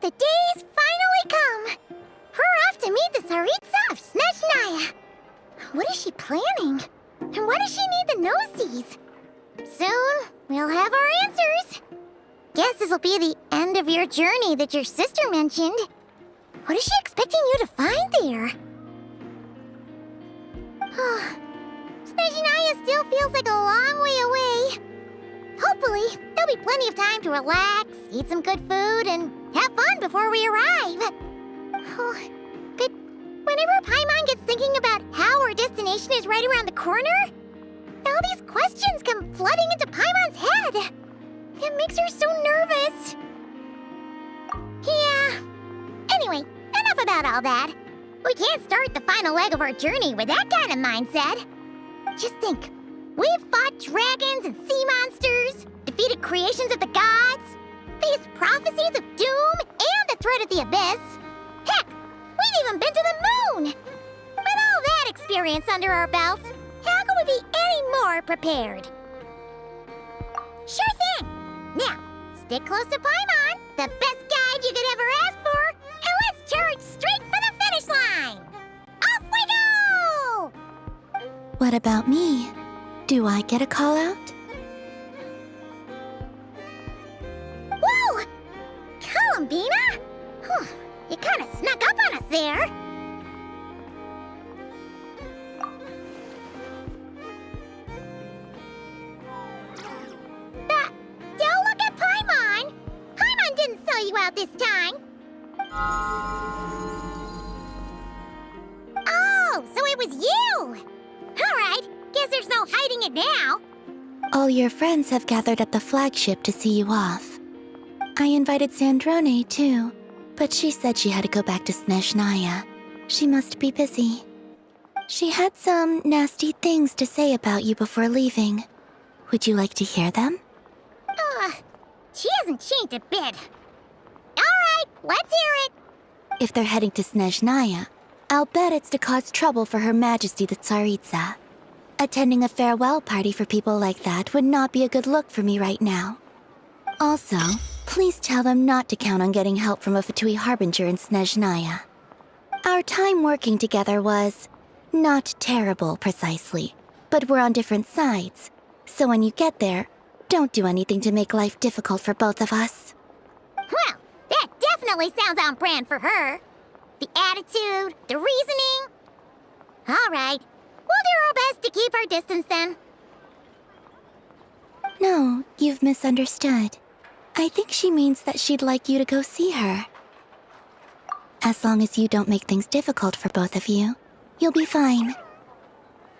The day's finally come! We're off to meet the Tsaritsa of Snezhnaya! What is she planning? And why does she need the nosedies? Soon, we'll have our answers! Guess this will be the end of your journey that your sister mentioned. What is she expecting you to find there? Snezhnaya still feels like a long way away. Hopefully, there'll be plenty of time to relax, eat some good food, and have fun before we arrive. Oh, but whenever Paimon gets thinking about how our destination is right around the corner, all these questions come flooding into Paimon's head. It makes her so nervous. Yeah. Anyway, enough about all that. We can't start the final leg of our journey with that kind of mindset. Just think. We've fought dragons and sea monsters, defeated creations of the gods, faced prophecies of doom and the threat of the abyss. Heck, we've even been to the moon! With all that experience under our belts, how could we be any more prepared? Sure thing! Now, stick close to Paimon, the best guide you could ever ask for, and let's charge straight for the finish line! Off we go! What about me? Do I get a call out? Whoa! Columbina? You kinda snuck up on us there. Don't look at Paimon! Paimon didn't sell you out this time. Oh, so it was you! Alright, guess there's no hiding it now. All your friends have gathered at the flagship to see you off. I invited Sandrone too, but she said she had to go back to Snezhnaya. She must be busy. She had some nasty things to say about you before leaving. Would you like to hear them? She hasn't changed a bit. Alright, let's hear it. If they're heading to Snezhnaya, I'll bet it's to cause trouble for Her Majesty the Tsaritsa. Attending a farewell party for people like that would not be a good look for me right now. Also, please tell them not to count on getting help from a Fatui Harbinger in Snezhnaya. Our time working together was not terrible precisely, but we're on different sides. So when you get there, don't do anything to make life difficult for both of us. Well, that definitely sounds on brand for her. The attitude, the reasoning. All right, we'll do our best to keep our distance then. No, you've misunderstood. I think she means that she'd like you to go see her. As long as you don't make things difficult for both of you, you'll be fine.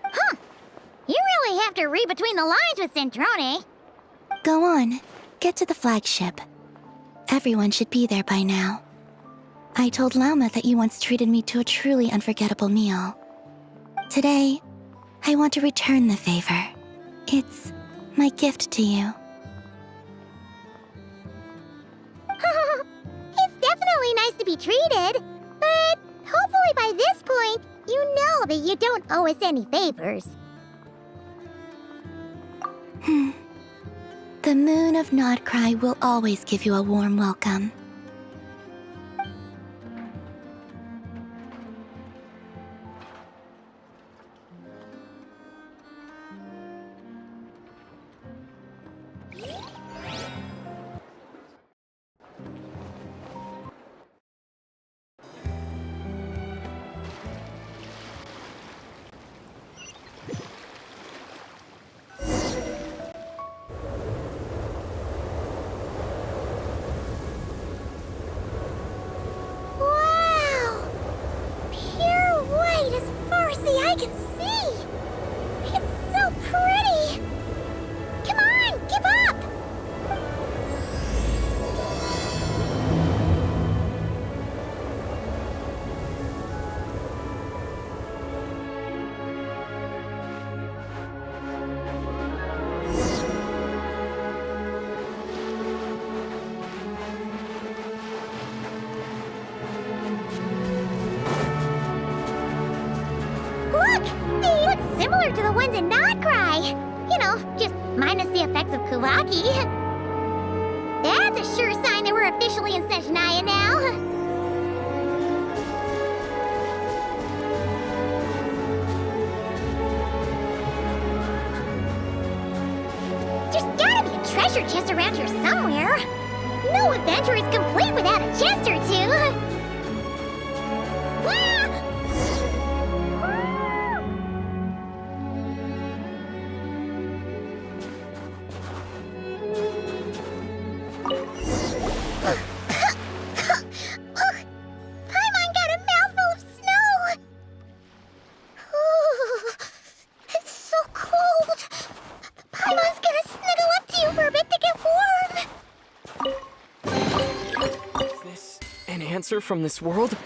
Huh. You really have to read between the lines with Sandrone. Go on, get to the flagship. Everyone should be there by now. I told Lauma that you once treated me to a truly unforgettable meal. Today, I want to return the favor. It's my gift to you. It's definitely nice to be treated, but hopefully by this point, you know that you don't owe us any favors. The moon of Nodcry will always give you a warm welcome. Wow! Pure white as far as the eye can see! It's so pretty! Come on, keep up! Look! They look similar to the ones in Nodcry! You know, just minus the effects of Kuvaki. That's a sure sign that we're officially in Snezhnaya now. There's gotta be a treasure chest around here somewhere. No adventure is complete without a chest or two. Paimon got a mouthful of snow. It's so cold. Paimon's gonna snuggle up to you for a bit to get warm. Is this an answer from this world?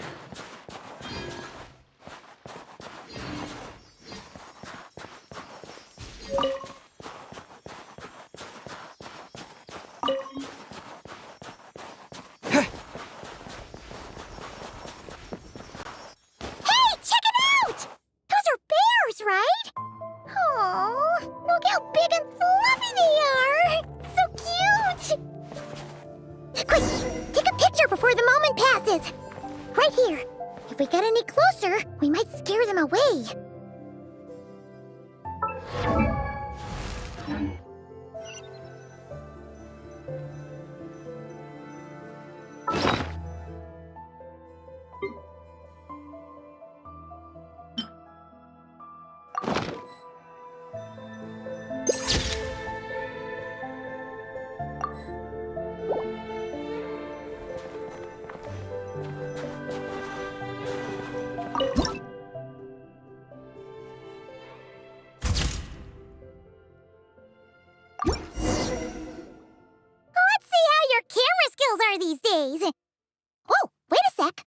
These days. Whoa, wait a sec.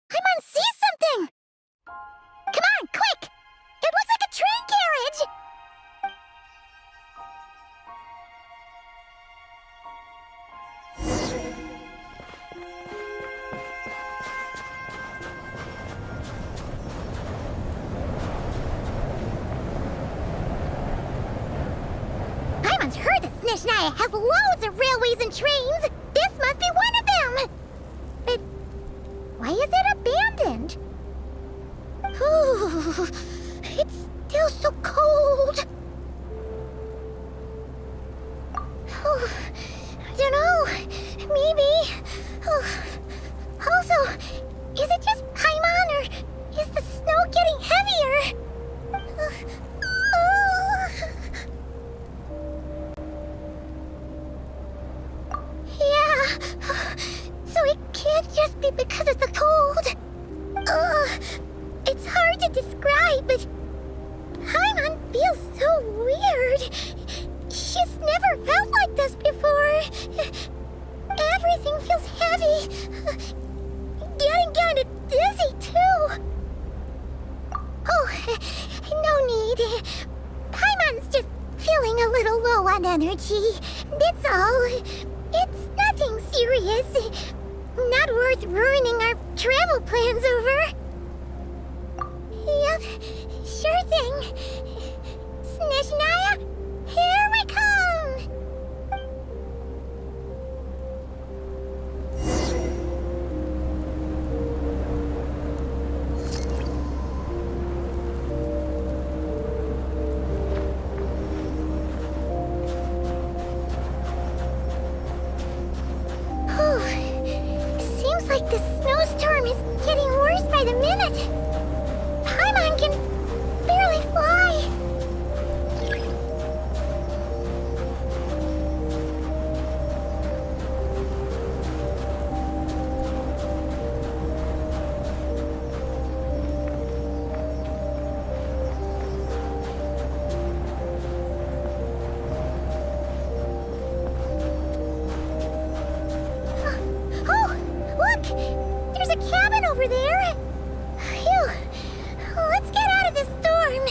Paimon sees something. Come on, quick! It looks like a train carriage! Paimon's heard that Snezhnaya has loads of railways and trains. This must be one of them! But why is it abandoned? Ooh, it's still so cold. Ooh, I don't know. Maybe. Also, is it just Paimon or is the snow getting heavier? So it can't just be because of the cold. It's hard to describe, but Paimon feels so weird. She's never felt like this before. Everything feels heavy. Getting kind of dizzy, too. Oh, no need. Paimon's just feeling a little low on energy. That's all. It's nothing serious. Not worth ruining our travel plans over. Yep, sure thing. Snezhnaya, here we come! Seems like the snowstorm is getting worse by the minute. Paimon can barely fly. There's a cabin over there! Phew! Let's get out of this storm!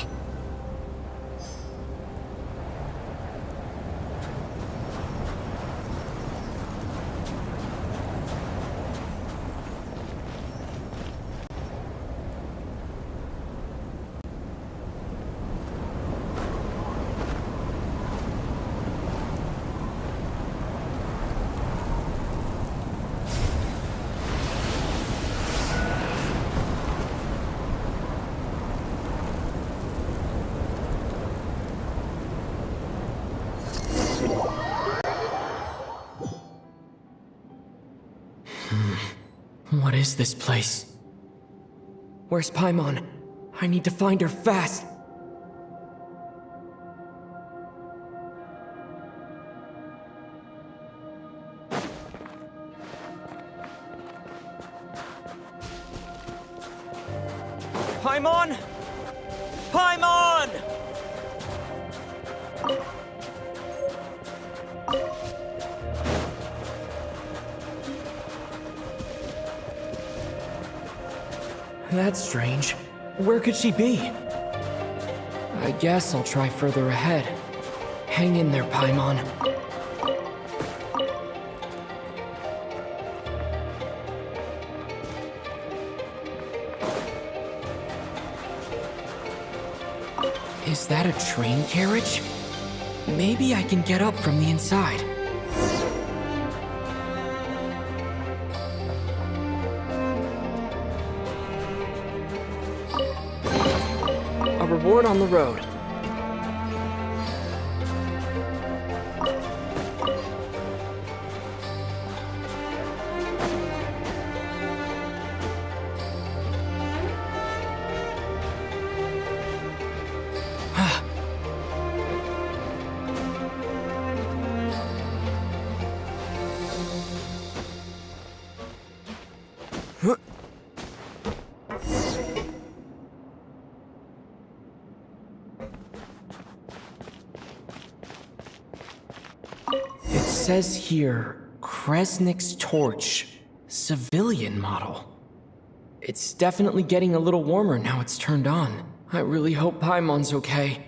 What is this place? Where's Paimon? I need to find her fast! Paimon! Paimon! That's strange. Where could she be? I guess I'll try further ahead. Hang in there, Paimon. Is that a train carriage? Maybe I can get up from the inside. A reward on the road. It says here, Kresnik's torch, civilian model. It's definitely getting a little warmer now it's turned on. I really hope Paimon's okay.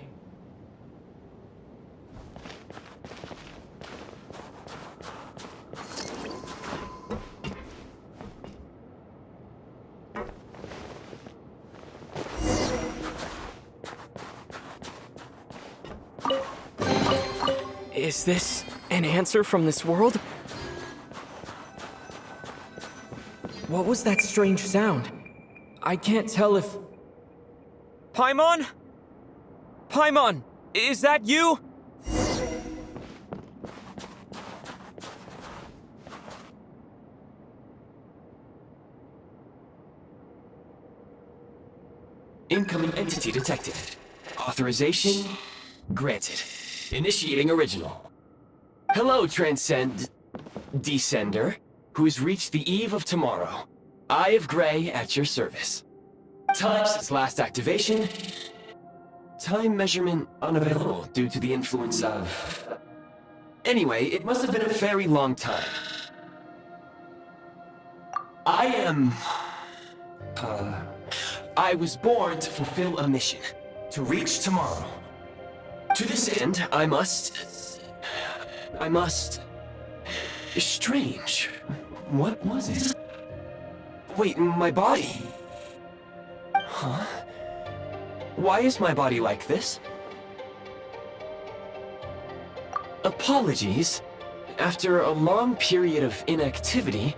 Is this an answer from this world? What was that strange sound? I can't tell if... Paimon? Paimon, is that you? Incoming entity detected. Authorization granted. Initiating original. Hello, Descender, who's reached the eve of tomorrow. Eye of Grey at your service. Time since last activation. Time measurement unavailable due to the influence of... Anyway, it must have been a very long time. I was born to fulfill a mission. To reach tomorrow. To this end, I must... Strange. What was it? Wait, my body? Huh? Why is my body like this? Apologies. After a long period of inactivity,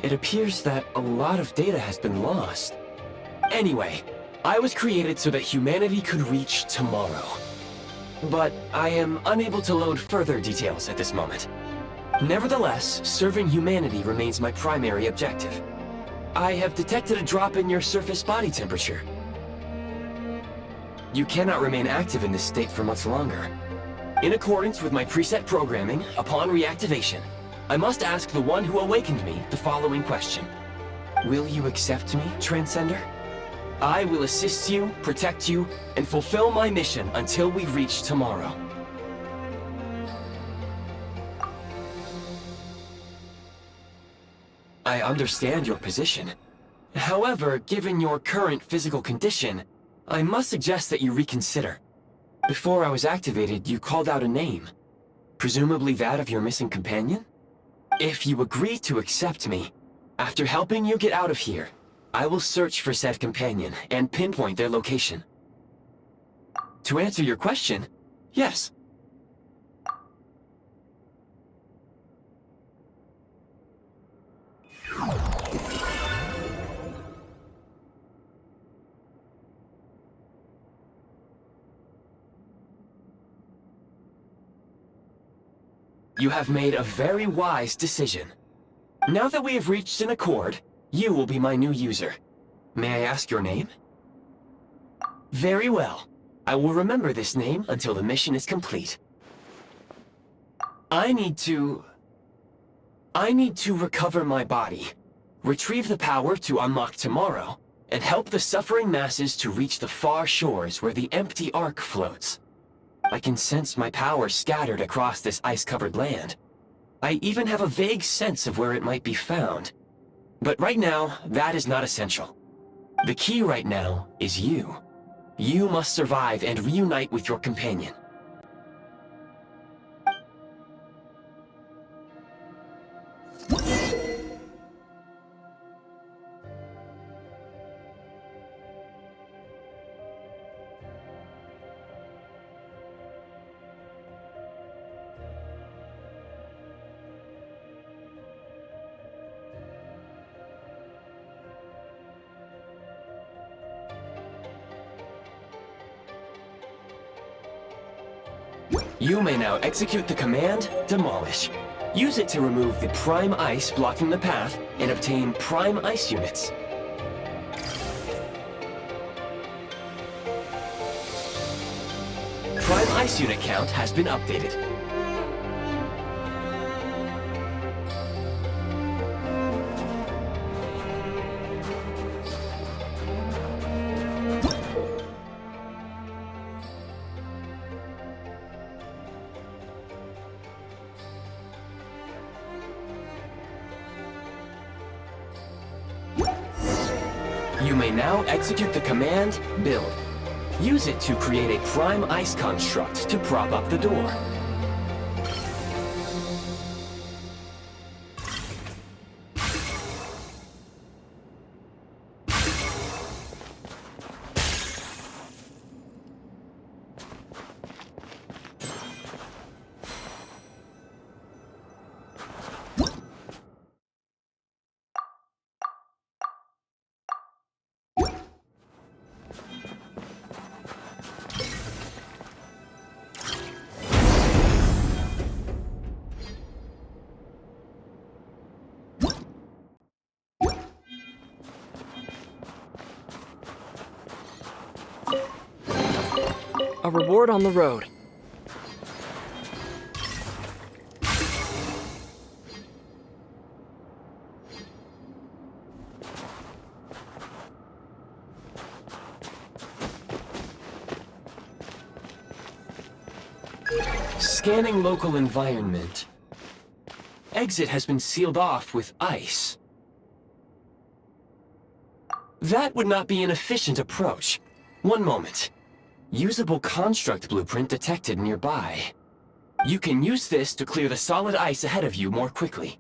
it appears that a lot of data has been lost. Anyway, I was created so that humanity could reach tomorrow. But I am unable to load further details at this moment. Nevertheless, serving humanity remains my primary objective. I have detected a drop in your surface body temperature. You cannot remain active in this state for much longer. In accordance with my preset programming, upon reactivation, I must ask the one who awakened me the following question. Will you accept me, Transcender? I will assist you, protect you, and fulfill my mission until we reach tomorrow. I understand your position. However, given your current physical condition, I must suggest that you reconsider. Before I was activated, you called out a name. Presumably that of your missing companion? If you agree to accept me, after helping you get out of here, I will search for said companion and pinpoint their location. To answer your question, yes. You have made a very wise decision. Now that we have reached an accord, you will be my new user. May I ask your name? Very well. I will remember this name until the mission is complete. I need to recover my body, retrieve the power to unlock tomorrow, and help the suffering masses to reach the far shores where the empty Ark floats. I can sense my power scattered across this ice-covered land. I even have a vague sense of where it might be found. But right now, that is not essential. The key right now is you. You must survive and reunite with your companion. You may now execute the command, Demolish. Use it to remove the Prime Ice blocking the path and obtain Prime Ice units. Prime Ice unit count has been updated. You may now execute the command, Build. Use it to create a Prime Ice construct to prop up the door. A reward on the road. Scanning local environment. Exit has been sealed off with ice. That would not be an efficient approach. One moment. Usable construct blueprint detected nearby. You can use this to clear the solid ice ahead of you more quickly.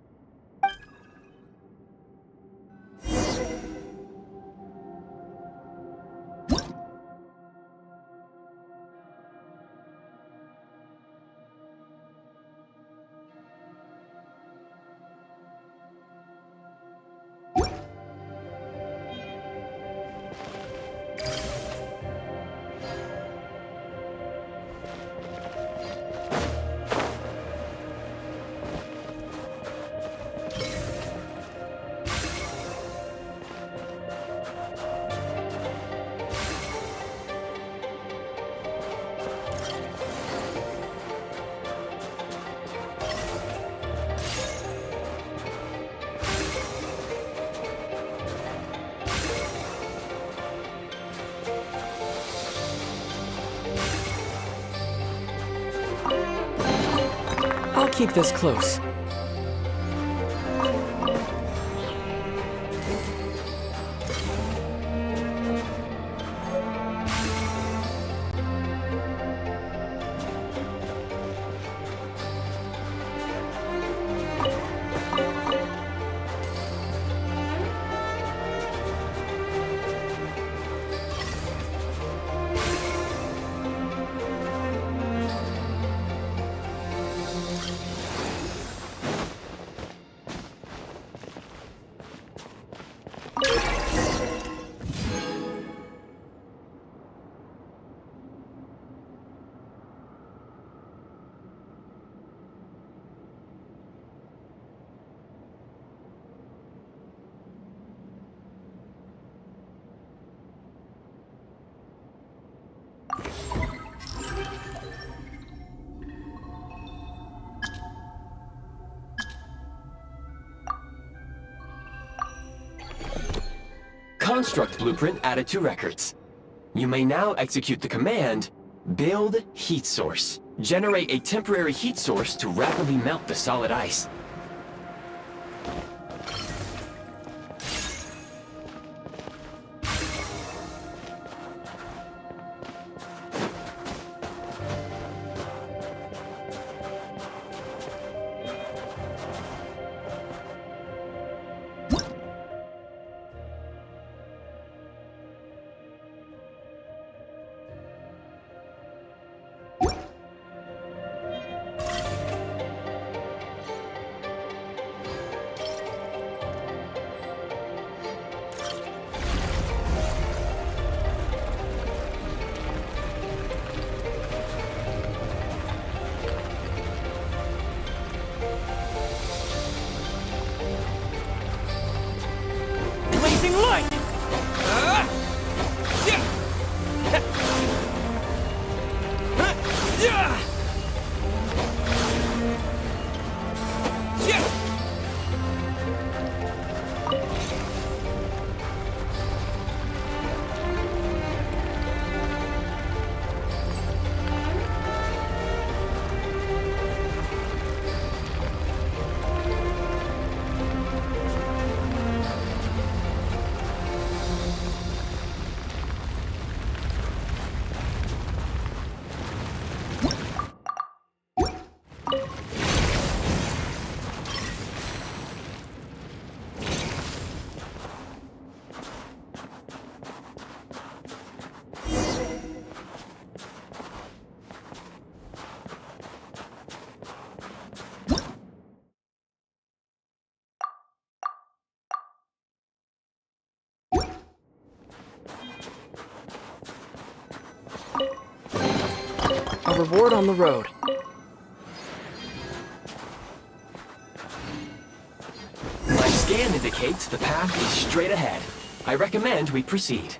I'll keep this close. construct blueprint added to records. You may now execute the command, Build Heat Source. Generate a temporary heat source to rapidly melt the solid ice. Light! A reward on the road. My scan indicates the path is straight ahead. I recommend we proceed.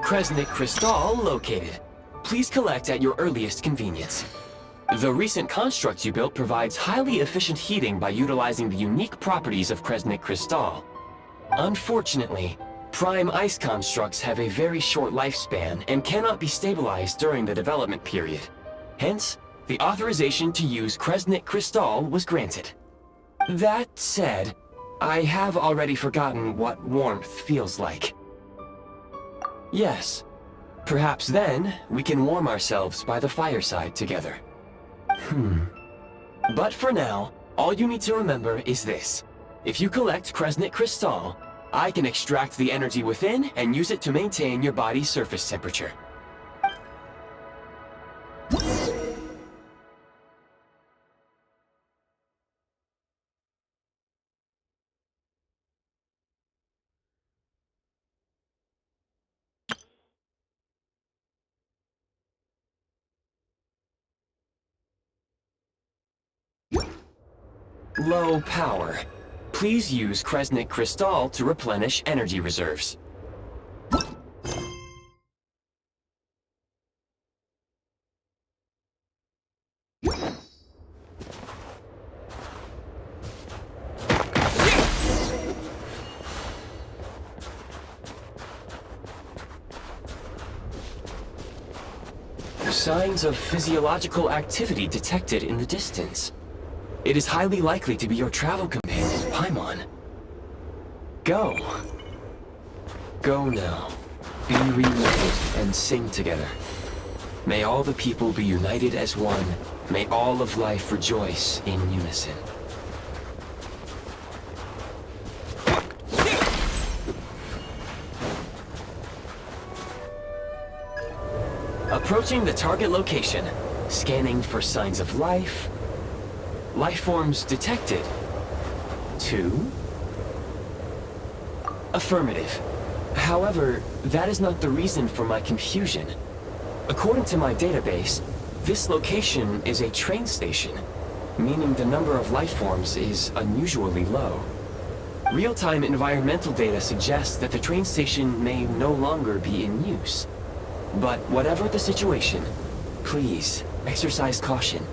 Kresnik Crystal located. Please collect at your earliest convenience. The recent construct you built provides highly efficient heating by utilizing the unique properties of Kresnik Crystal. Unfortunately, prime ice constructs have a very short lifespan and cannot be stabilized during the development period. Hence, the authorization to use Kresnik Crystal was granted. That said, I have already forgotten what warmth feels like. Yes, perhaps then we can warm ourselves by the fireside together. But for now, all you need to remember is this. If you collect Kresnik Crystal, I can extract the energy within and use it to maintain your body's surface temperature. Low power. Please use Kresnik Crystal to replenish energy reserves. Signs of physiological activity detected in the distance. It is highly likely to be your travel companion. Paimon. Go. Go now. Be reunited and sing together. May all the people be united as one. May all of life rejoice in unison. Approaching the target location. Scanning for signs of life. Life forms detected. 2. Affirmative. However, that is not the reason for my confusion. According to my database, this location is a train station, meaning the number of life forms is unusually low. Real-time environmental data suggests that the train station may no longer be in use. But whatever the situation, please exercise caution.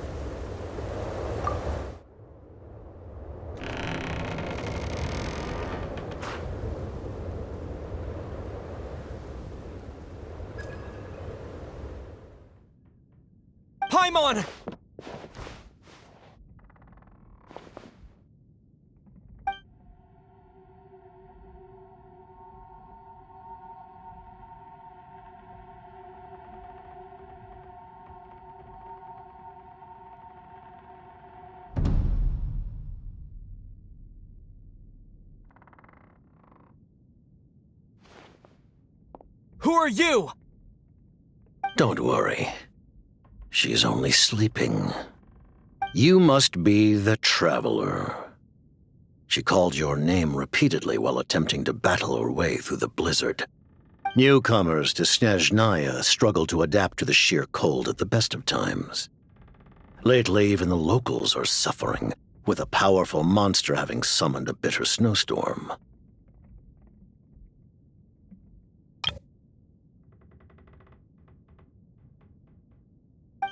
Paimon! Who are you? Don't worry. She's only sleeping. You must be the Traveler. She called your name repeatedly while attempting to battle her way through the blizzard. Newcomers to Snezhnaya struggle to adapt to the sheer cold at the best of times. Lately, even the locals are suffering, with a powerful monster having summoned a bitter snowstorm.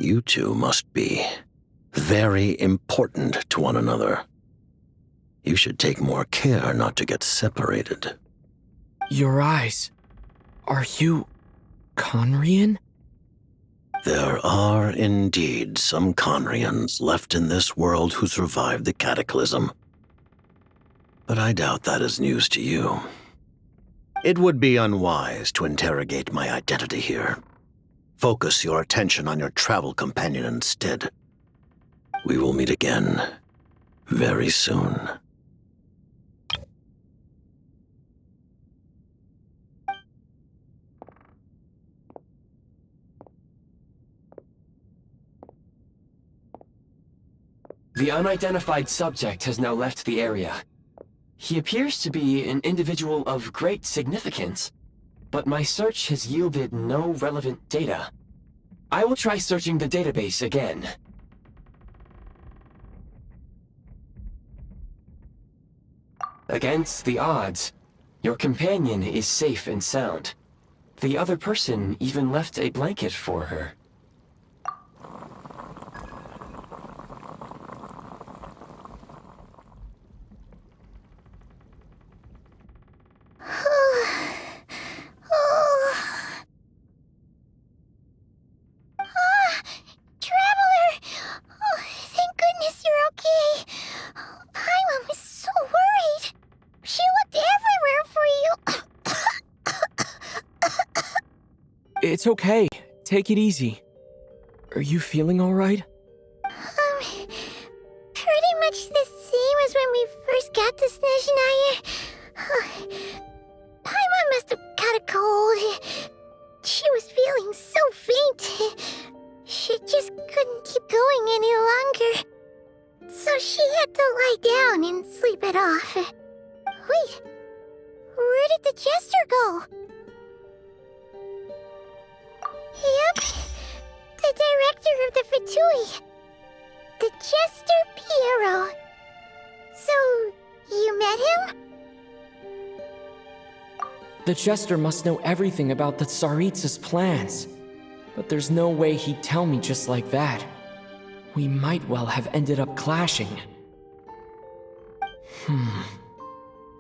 You two must be very important to one another. You should take more care not to get separated. Your eyes. Are you Conrian? There are indeed some Conrians left in this world who survived the cataclysm. But I doubt that is news to you. It would be unwise to interrogate my identity here. Focus your attention on your travel companion instead. We will meet again very soon. The unidentified subject has now left the area. He appears to be an individual of great significance, but my search has yielded no relevant data. I will try searching the database again. Against the odds, your companion is safe and sound. The other person even left a blanket for her. It's okay. Take it easy. Are you feeling alright? Pretty much the same as when we first got to Snezhnaya. Paimon must have got a cold. She was feeling so faint. She just couldn't keep going any longer. So she had to lie down and sleep it off. Wait, where did the jester go? Yep, the director of the Fatui. The Jester Piero. So, you met him? The Jester must know everything about the Tsaritsa's plans. But there's no way he'd tell me just like that. We might well have ended up clashing.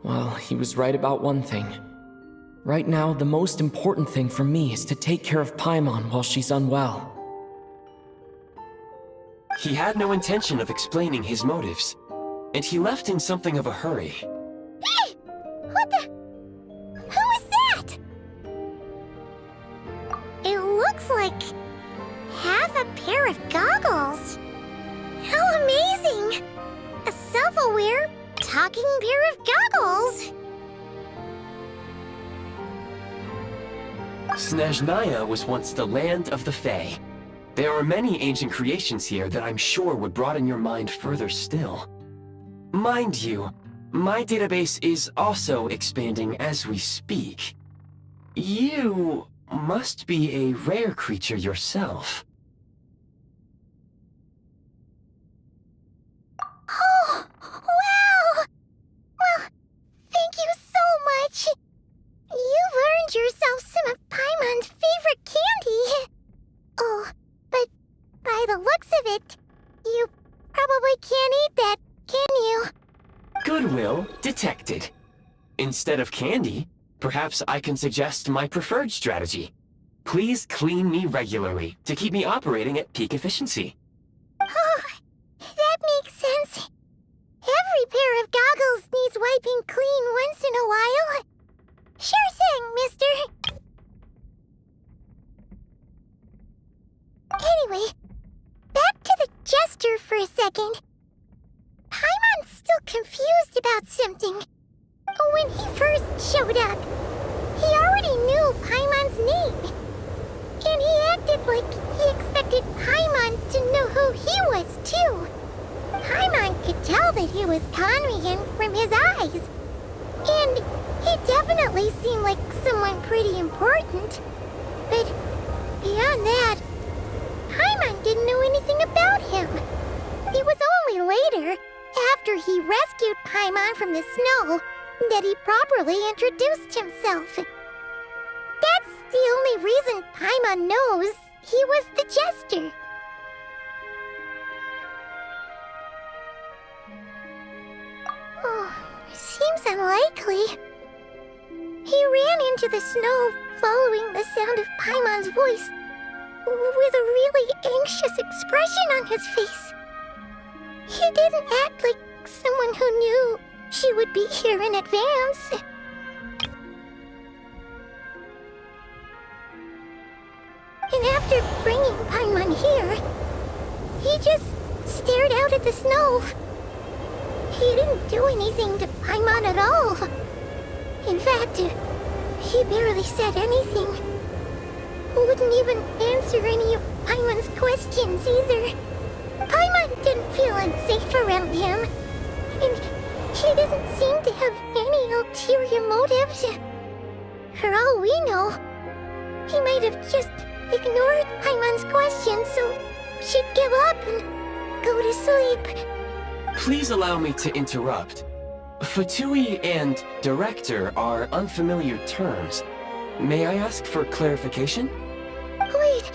Well, he was right about one thing. Right now, the most important thing for me is to take care of Paimon while she's unwell. He had no intention of explaining his motives. and he left in something of a hurry. Hey! What the? Who is that? It looks like half a pair of goggles. How amazing! A self-aware, talking pair of goggles. Snezhnaya was once the land of the Fae. There are many ancient creations here that I'm sure would broaden your mind further still. Mind you, my database is also expanding as we speak. You must be a rare creature yourself. Oh, wow! Well, thank you so much. You've earned yourself some of Paimon's favorite candy. Oh, but by the looks of it, you probably can't eat that, can you? Goodwill detected. Instead of candy, perhaps I can suggest my preferred strategy. Please clean me regularly to keep me operating at peak efficiency. Oh, that makes sense. Every pair of goggles needs wiping clean once in a while. Sure thing, mister. Anyway, back to the Jester for a second. Paimon's still confused about something. When he first showed up, he already knew Paimon's name. And he acted like he expected Paimon to know who he was, too. Paimon could tell that he was conning him from his eyes. And he definitely seemed like someone pretty important. But beyond that, Paimon didn't know anything about him. It was only later, after he rescued Paimon from the snow, that he properly introduced himself. That's the only reason Paimon knows he was the Jester. Oh, seems unlikely. He ran into the snow following the sound of Paimon's voice, with a really anxious expression on his face. He didn't act like someone who knew she would be here in advance. And after bringing Paimon here, he just stared out at the snow. He didn't do anything to Paimon at all. In fact, he barely said anything. Wouldn't even answer any of Paimon's questions either. Paimon didn't feel unsafe around him, and he didn't seem to have any ulterior motives. For all we know, he might have just ignored Paimon's questions so she'd give up and go to sleep. Please allow me to interrupt. Fatui and director are unfamiliar terms. May I ask for clarification? Wait,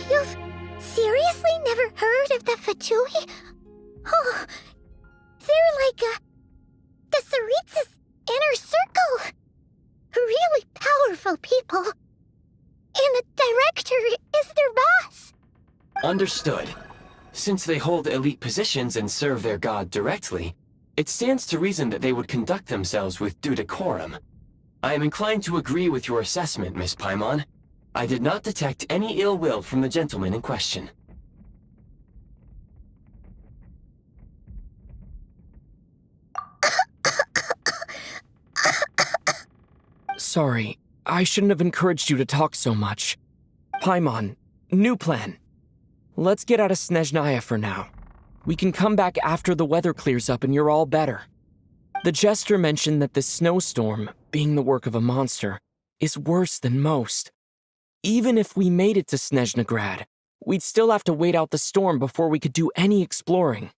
you've seriously never heard of the Fatui? Oh, they're like the Tsaritsa's inner circle. Really powerful people. And the director is their boss. Understood. Since they hold elite positions and serve their god directly, it stands to reason that they would conduct themselves with due decorum. I am inclined to agree with your assessment, Miss Paimon. I did not detect any ill will from the gentleman in question. Sorry, I shouldn't have encouraged you to talk so much. Paimon, new plan. Let's get out of Snezhnaya for now. We can come back after the weather clears up and you're all better. The Jester mentioned that this snowstorm, being the work of a monster, is worse than most. Even if we made it to Snezhnagrad, we'd still have to wait out the storm before we could do any exploring.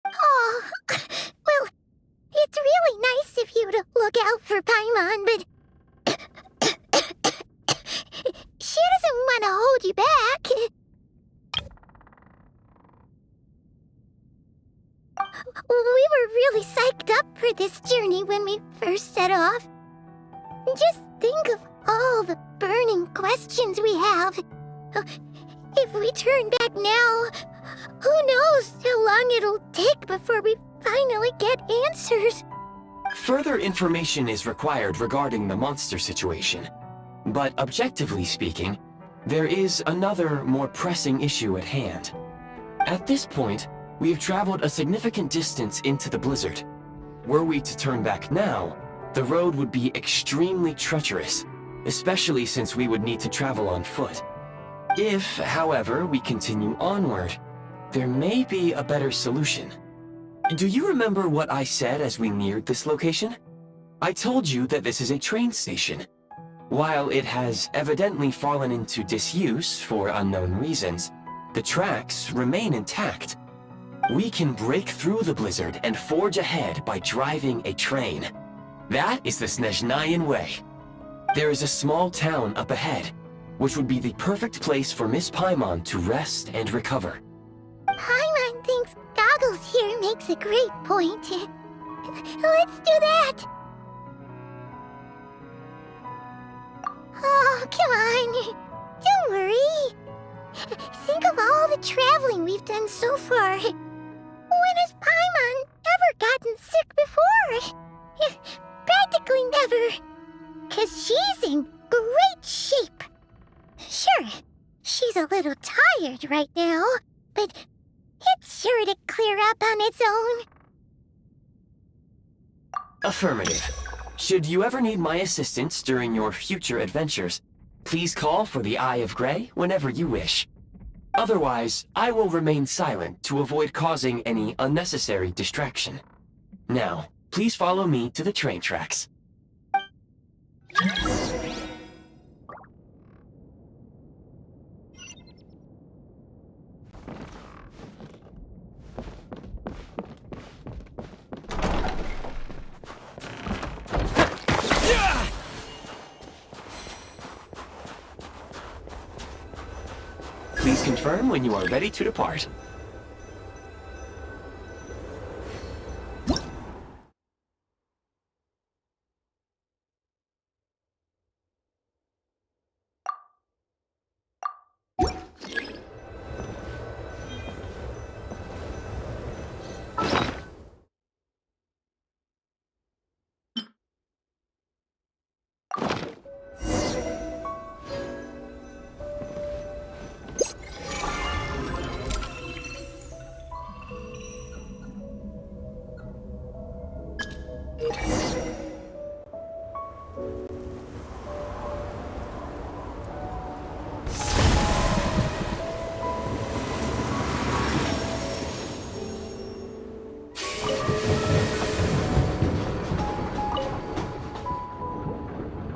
Oh, well, it's really nice of you to look out for Paimon, but she doesn't want to hold you back. We were really psyched up for this journey when we first set off. Just think of all the burning questions we have. If we turn back now, who knows how long it'll take before we finally get answers. Further information is required regarding the monster situation. But objectively speaking, there is another, more pressing issue at hand. At this point, we have traveled a significant distance into the blizzard. Were we to turn back now, the road would be extremely treacherous, especially since we would need to travel on foot. If, however, we continue onward, there may be a better solution. Do you remember what I said as we neared this location? I told you that this is a train station. While it has evidently fallen into disuse for unknown reasons, the tracks remain intact. We can break through the blizzard and forge ahead by driving a train. That is the Snezhnayan way. There is a small town up ahead, which would be the perfect place for Miss Paimon to rest and recover. Paimon thinks Goggles here makes a great point. Let's do that! Oh, come on. Don't worry. Think of all the traveling we've done so far. When has Paimon ever gotten sick before? Practically never. 'Cause she's in great shape. Sure, she's a little tired right now, but it's sure to clear up on its own. Affirmative. Should you ever need my assistance during your future adventures, please call for the Eye of Grey whenever you wish. Otherwise, I will remain silent to avoid causing any unnecessary distraction. Now, please follow me to the train tracks. Please confirm when you are ready to depart.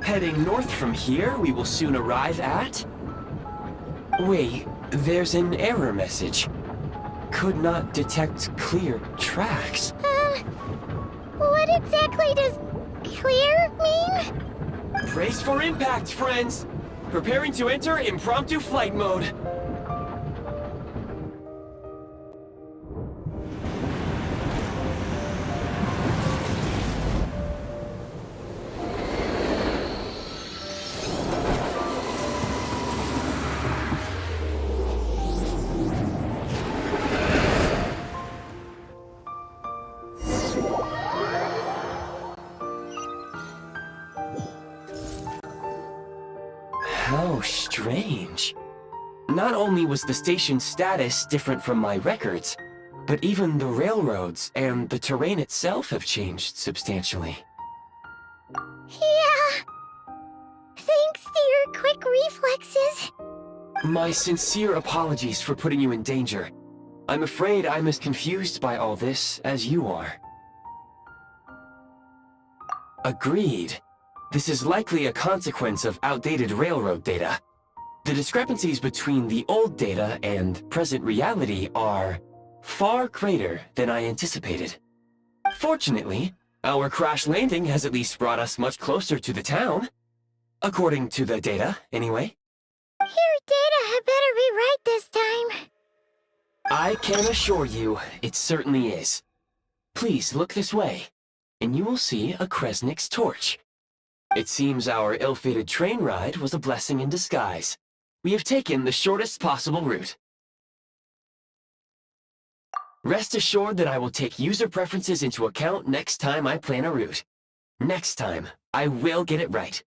Heading north from here, we will soon arrive at... Wait, there's an error message. Could not detect clear tracks. What exactly does clear mean? Brace for impact, friends! Preparing to enter impromptu flight mode. How strange. Not only was the station's status different from my records, but even the railroads and the terrain itself have changed substantially. Yeah. Thanks to your quick reflexes. My sincere apologies for putting you in danger. I'm afraid I'm as confused by all this as you are. Agreed. This is likely a consequence of outdated railroad data. The discrepancies between the old data and present reality are far greater than I anticipated. Fortunately, our crash landing has at least brought us much closer to the town. According to the data, anyway. Your data had better be right this time. I can assure you, it certainly is. Please look this way, and you will see a Kresnik's torch. It seems our ill-fated train ride was a blessing in disguise. We have taken the shortest possible route. Rest assured that I will take user preferences into account next time I plan a route. Next time, I will get it right.